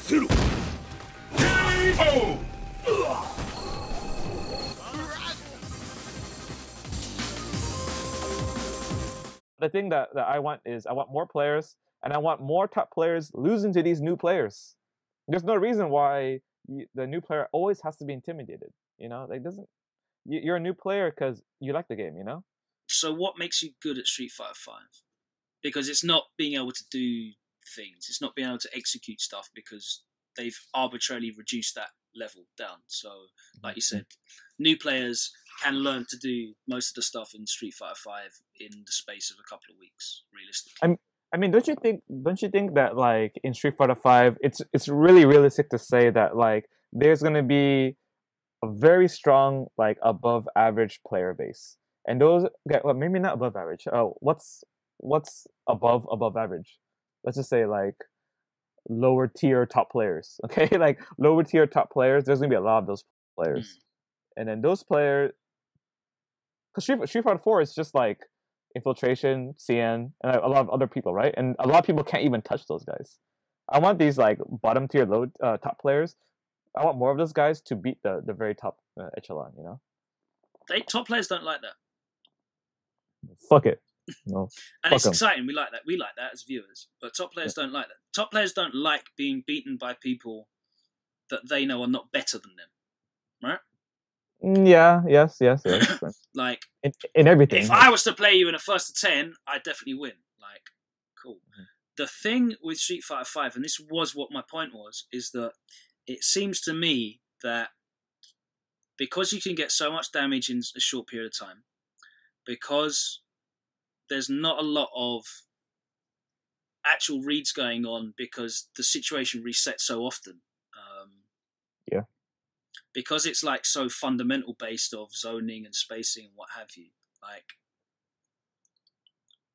The thing that I want is I want more players, and I want more top players losing to these new players. There's no reason why the new player always has to be intimidated. You know, like doesn't you're a new player because you like the game. You know. So what makes you good at Street Fighter V? Because it's not being able to do things. It's not being able to execute stuff because they've arbitrarily reduced that level down. So, like you said, new players can learn to do most of the stuff in Street Fighter V in the space of a couple of weeks, realistically. I mean, don't you think that like in Street Fighter V, it's really realistic to say that like there's gonna be a very strong like above average player base, and those well, maybe not above average. Oh, what's above average? Let's just say like lower tier top players. Okay, like lower tier top players. There's gonna be a lot of those players, and then those players. Because Street Fighter 4 is just like Infiltration, CN, and a lot of other people, right? And a lot of people can't even touch those guys. I want these like bottom tier, low top players. I want more of those guys to beat the very top echelon. You know, Top players don't like that. Fuck it. No, and it's exciting. We like that. We like that as viewers. But top players don't like that. Top players don't like being beaten by people that they know are not better than them, right? Yeah. Yes. Like in everything. If I was to play you in a 1st to 10, I'd definitely win. Like, cool. The thing with Street Fighter V, and this was what my point was, is that it seems to me that because you can get so much damage in a short period of time, because there's not a lot of actual reads going on because the situation resets so often. Yeah. Because it's like so fundamental based of zoning and spacing and what have you. Like,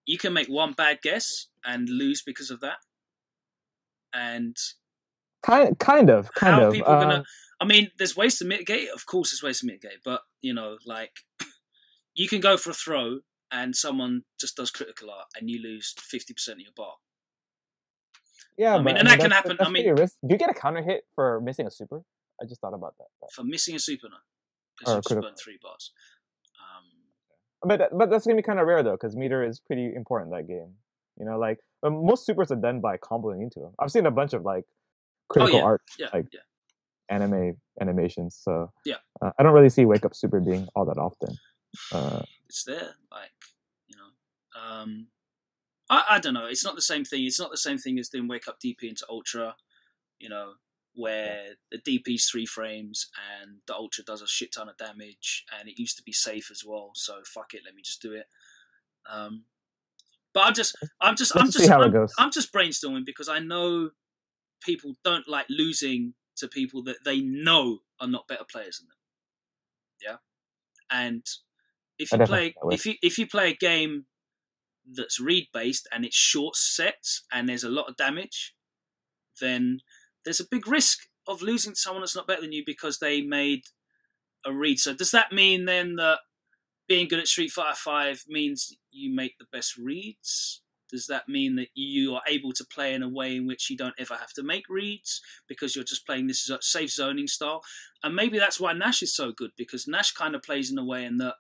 you can make one bad guess and lose because of that. And kind of. How people gonna? I mean, there's ways to mitigate. Of course, there's ways to mitigate, but you know, like you can go for a throw and someone just does critical art and you lose 50% of your bar. Yeah, I mean, and that can happen. I mean, do you get a counter hit for missing a super? I just thought about that. For missing a super, no, because you just burned 3 bars. But that's gonna be kind of rare though, because meter is pretty important in that game. You know, like most supers are done by comboing into them. I've seen a bunch of like critical art, animations. So I don't really see wake up super being all that often. It's there, like you know. I don't know. It's not the same thing. It's not the same thing as doing wake up DP into ultra. You know, where the DP's 3 frames and the ultra does a shit ton of damage, and it used to be safe as well. So fuck it, let me just do it. But I'm just brainstorming because I know people don't like losing to people that they know are not better players than them. Yeah, and if you play a game that's read based and it's short sets and there's a lot of damage, then there's a big risk of losing to someone that's not better than you because they made a read. So does that mean then that being good at Street Fighter V means you make the best reads? Does that mean that you are able to play in a way in which you don't ever have to make reads because you're just playing this safe zoning style? And maybe that's why Nash is so good, because Nash kind of plays in a way in that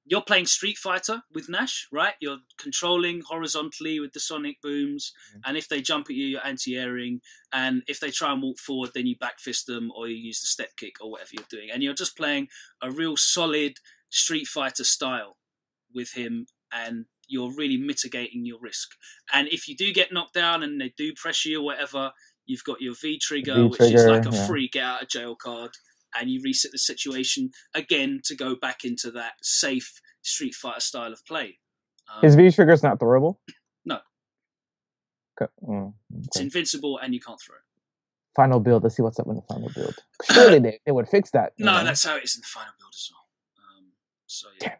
you're playing Street Fighter with Nash, right? You're controlling horizontally with the sonic booms, and if they jump at you, you're anti-airing, and if they try and walk forward, then you back fist them or you use the step kick or whatever you're doing. And you're just playing a real solid Street Fighter style with him, and you're really mitigating your risk. And if you do get knocked down and they do pressure you or whatever, you've got your V-trigger, which is like a free get-out-of-jail card, and you reset the situation again to go back into that safe Street Fighter style of play. His V-trigger's not throwable? No. Okay. It's invincible and you can't throw it. Final build. Let's see what's up in the final build. Surely they would fix that. No, that's how it is in the final build as well. So yeah.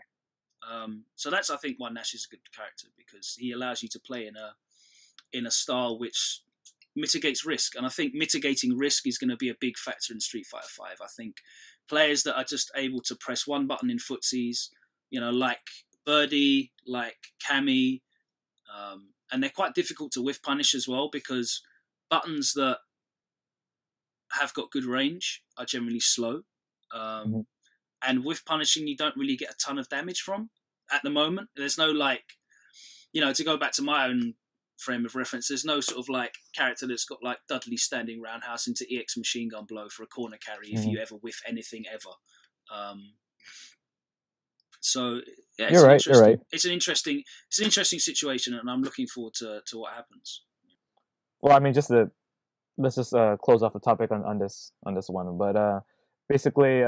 So that's, I think, why Nash is a good character, because he allows you to play in a style which mitigates risk, and I think mitigating risk is going to be a big factor in Street Fighter V. I think players that are just able to press one button in footsies, you know, like Birdie, like Cammy, and they're quite difficult to whiff punish as well, because buttons that have got good range are generally slow. And with punishing, you don't really get a ton of damage from at the moment. There's no like, to go back to my own frame of reference, there's no sort of like character that's got like Dudley standing roundhouse into EX machine gun blow for a corner carry if you ever whiff anything ever. So yeah, you're right. It's an interesting situation, and I'm looking forward to what happens. Well, I mean, let's just close off the topic on this one. But basically,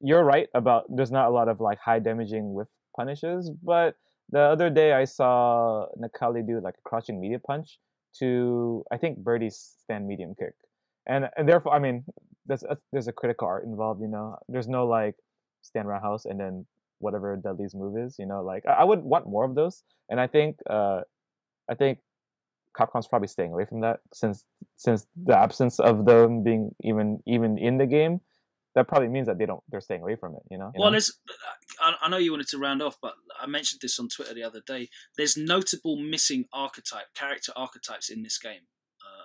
you're right about there's not a lot of like high damaging whiff punishes. But the other day I saw Nakali do like a crouching media punch to, I think, Birdie's stand medium kick, and therefore, I mean, there's a critical art involved. There's no like stand roundhouse and then whatever Dudley's move is. Like I would want more of those, and I think Capcom's probably staying away from that since the absence of them being even in the game. That probably means that they're staying away from it. Well, I know you wanted to round off, but I mentioned this on Twitter the other day. There's notable missing character archetypes in this game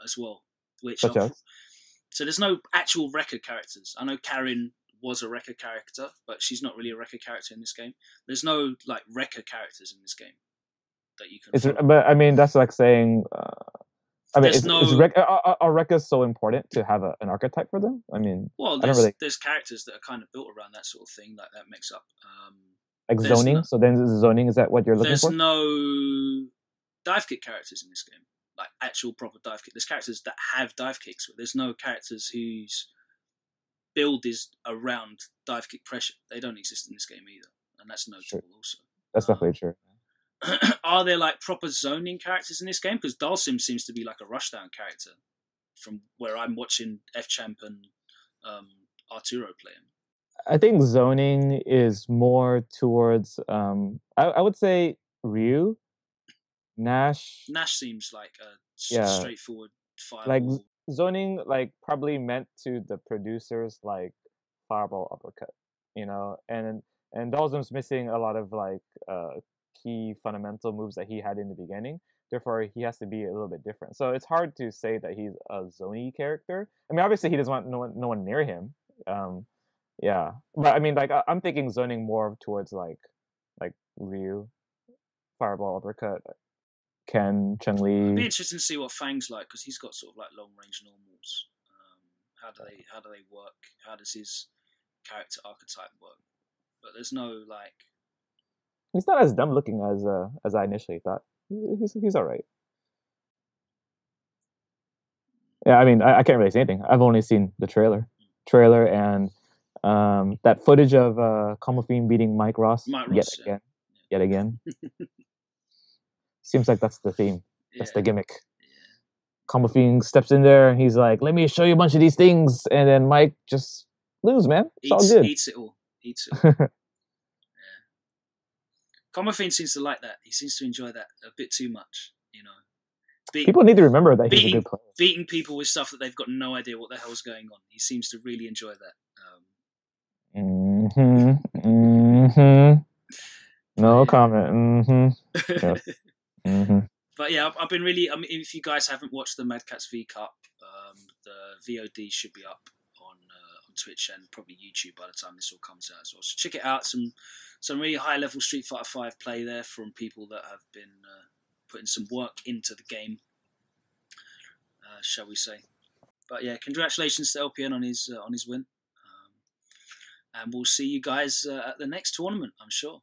as well. So there's no actual Rekka characters. I know Karin was a Rekka character, but she's not really a Rekka character in this game. There's no like Rekka characters in this game that you can. But I mean, that's like saying. Are Rekkas so important to have an archetype for them? I mean, well, there's characters that are kind of built around that sort of thing, like that mix up. Like zoning. So then zoning, is that what you're looking for? There's no dive kick characters in this game, like actual proper dive kick. There's characters that have dive kicks, but there's no characters whose build is around dive kick pressure. They don't exist in this game either, and that's notable also. That's definitely true. Are there like proper zoning characters in this game? Because Dalsim seems to be like a rushdown character from where I'm watching F-Champ and Arturo play him. I think zoning is more towards I would say Ryu, Nash. Nash seems like a straightforward fireball. Like zoning, like probably meant to the producers like fireball uppercut, and Dalsim's missing a lot of like key fundamental moves that he had in the beginning. Therefore, he has to be a little bit different. So it's hard to say that he's a zony character. I mean, obviously he doesn't want no one near him. Yeah, but I mean, like I'm thinking zoning more towards like Ryu, fireball uppercut, Ken, Chun-Li. It'd be interesting to see what Fang's like because he's got sort of like long range normals. How do they work? How does his character archetype work? But there's no like. He's not as dumb looking as I initially thought. He's all right. Yeah, I mean, I can't really say anything. I've only seen the trailer and that footage of Comofine beating Mike Ross yet again. Seems like that's the theme. That's the gimmick. Yeah. Comofine steps in there and he's like, "Let me show you a bunch of these things," and then Mike just loses, man. It's all good. Eats it all. Comofine seems to like that. He seems to enjoy that a bit too much, People need to remember that he's a good player. Beating people with stuff that they've got no idea what the hell's going on. He seems to really enjoy that. No comment. Yes. But yeah, I've been really. I mean, if you guys haven't watched the Mad Cats V Cup, the VOD should be up on Twitch and probably YouTube by the time this all comes out as well. So check it out. Some really high level Street Fighter 5 play there from people that have been putting some work into the game, shall we say? But yeah, congratulations to LPN on his win, and we'll see you guys at the next tournament, I'm sure.